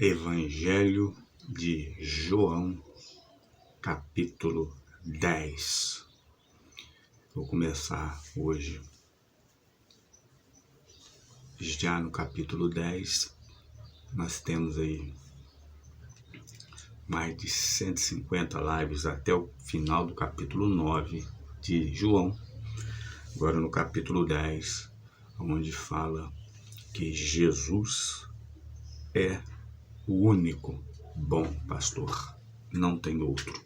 Evangelho de João, capítulo 10. Vou começar hoje já no capítulo 10. Nós temos aí mais de 150 lives até o final do capítulo 9 de João. Agora no capítulo 10, onde fala que Jesus é o único bom pastor, não tem outro.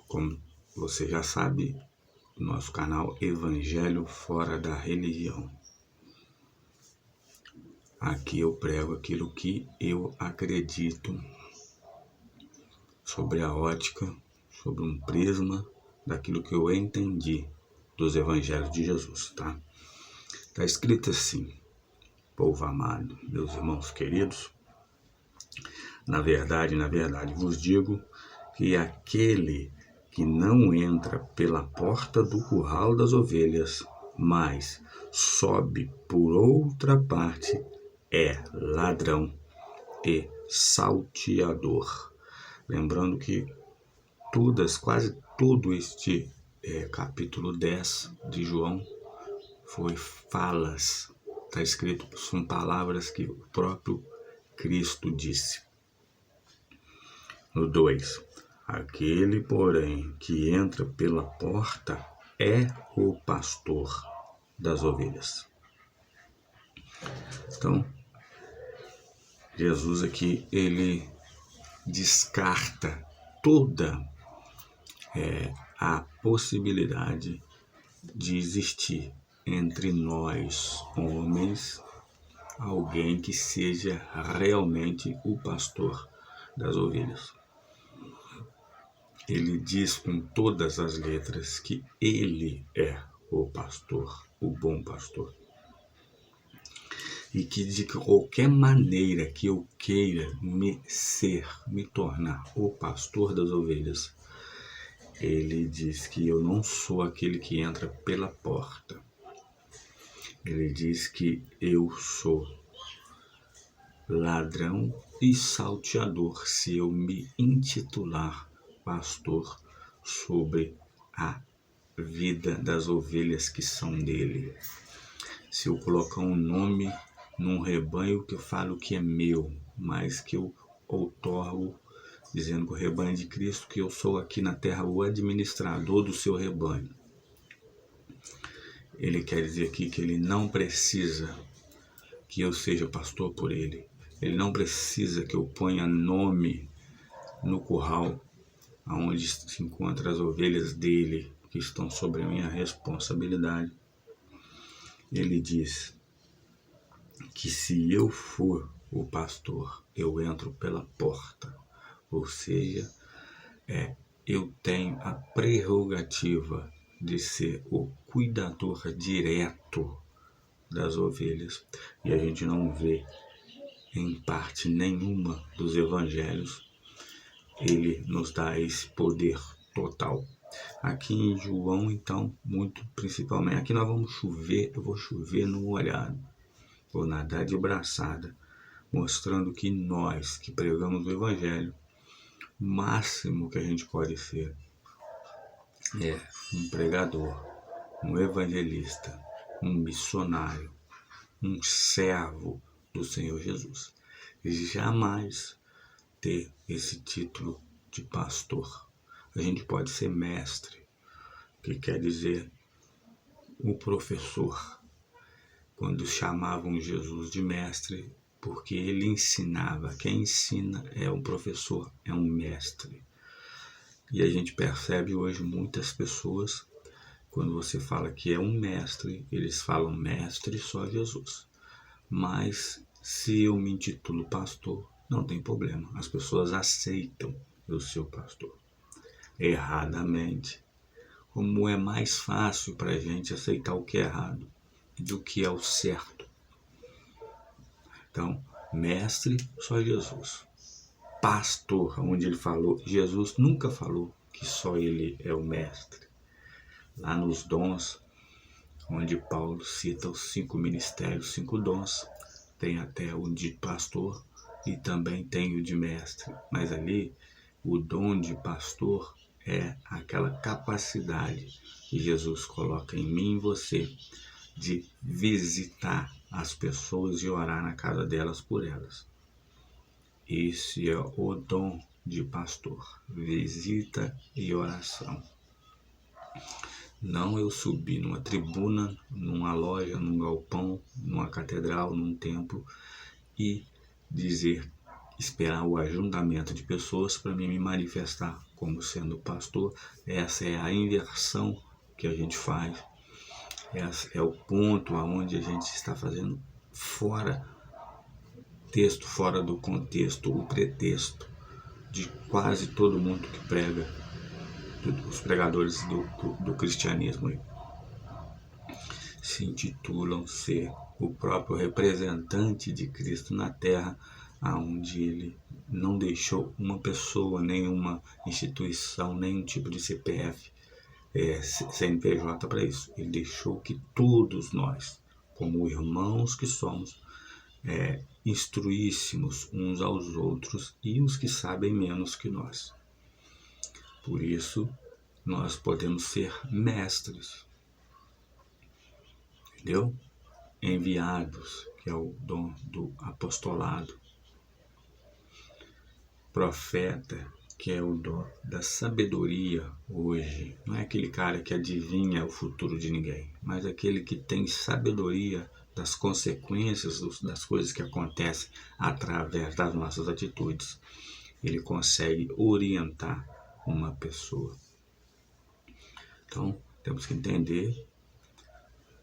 Como você já sabe, nosso canal Evangelho Fora da Religião. Aqui eu prego aquilo que eu acredito sobre a ótica, sobre um prisma daquilo que eu entendi dos Evangelhos de Jesus, tá? Tá escrito assim: povo amado, meus irmãos queridos, na verdade vos digo que aquele que não entra pela porta do curral das ovelhas, mas sobe por outra parte, é ladrão e salteador. Lembrando que quase todo este capítulo 10 de João foi falas. Está escrito, são palavras que o próprio Cristo disse. No 2, aquele, porém, que entra pela porta é o pastor das ovelhas. Então, Jesus aqui, ele descarta toda a possibilidade de existir entre nós, homens, alguém que seja realmente o pastor das ovelhas. Ele diz com todas as letras que ele é o pastor, o bom pastor. E que de qualquer maneira que eu queira me tornar o pastor das ovelhas, ele diz que eu não sou aquele que entra pela porta. Ele diz que eu sou ladrão e salteador se eu me intitular pastor sobre a vida das ovelhas que são dele. Se eu colocar um nome num rebanho que eu falo que é meu, mas que eu outorgo dizendo que o rebanho de Cristo, que eu sou aqui na terra o administrador do seu rebanho. Ele quer dizer aqui que ele não precisa que eu seja pastor por ele. Ele não precisa que eu ponha nome no curral onde se encontram as ovelhas dele, que estão sobre a minha responsabilidade. Ele diz que se eu for o pastor, eu entro pela porta. Ou seja, eu tenho a prerrogativa de ser o cuidador direto das ovelhas. E a gente não vê em parte nenhuma dos evangelhos ele nos dá esse poder total. Aqui em João, então, muito principalmente, aqui nós vamos chover, eu vou chover no molhado, vou nadar de braçada, mostrando que nós que pregamos o evangelho, o máximo que a gente pode ser é um pregador, um evangelista, um missionário, um servo do Senhor Jesus. E jamais ter esse título de pastor. A gente pode ser mestre, que quer dizer o professor, quando chamavam Jesus de mestre, porque ele ensinava. Quem ensina é um professor, é um mestre. E a gente percebe hoje muitas pessoas, quando você fala que é um mestre, eles falam mestre só Jesus. Mas se eu me intitulo pastor, não tem problema. As pessoas aceitam eu ser o pastor. Erradamente. Como é mais fácil para a gente aceitar o que é errado do que é o certo. Então, mestre, só Jesus. Pastor, onde ele falou, Jesus nunca falou que só ele é o mestre. Lá nos dons, onde Paulo cita os 5 ministérios, 5 dons, tem até o de pastor e também tem o de mestre. Mas ali, o dom de pastor é aquela capacidade que Jesus coloca em mim e em você de visitar as pessoas e orar na casa delas por elas. Esse é o dom de pastor, visita e oração. Não eu subir numa tribuna, numa loja, num galpão, numa catedral, num templo e esperar o ajuntamento de pessoas para me manifestar como sendo pastor. Essa é a inversão que a gente faz. Esse é o ponto aonde a gente está fazendo fora do contexto, o pretexto de quase todo mundo que prega, os pregadores do cristianismo se intitulam ser o próprio representante de Cristo na Terra, aonde ele não deixou uma pessoa, nenhuma instituição, nenhum tipo de CPF, CNPJ para isso. Ele deixou que todos nós, como irmãos que somos, instruíssemos uns aos outros e os que sabem menos que nós. Por isso, nós podemos ser mestres, entendeu? Enviados, que é o dom do apostolado. Profeta, que é o dom da sabedoria hoje. Não é aquele cara que adivinha o futuro de ninguém, mas aquele que tem sabedoria das consequências das coisas que acontecem através das nossas atitudes. Ele consegue orientar uma pessoa. Então, temos que entender,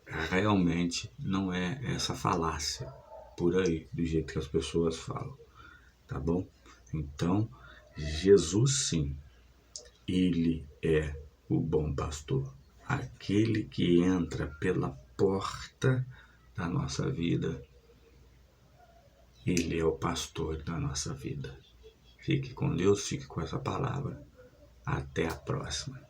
realmente não é essa falácia por aí, do jeito que as pessoas falam, tá bom? Então, Jesus sim, ele é o bom pastor, aquele que entra pela porta da nossa vida, ele é o pastor da nossa vida. Fique com Deus, fique com essa palavra. Até a próxima.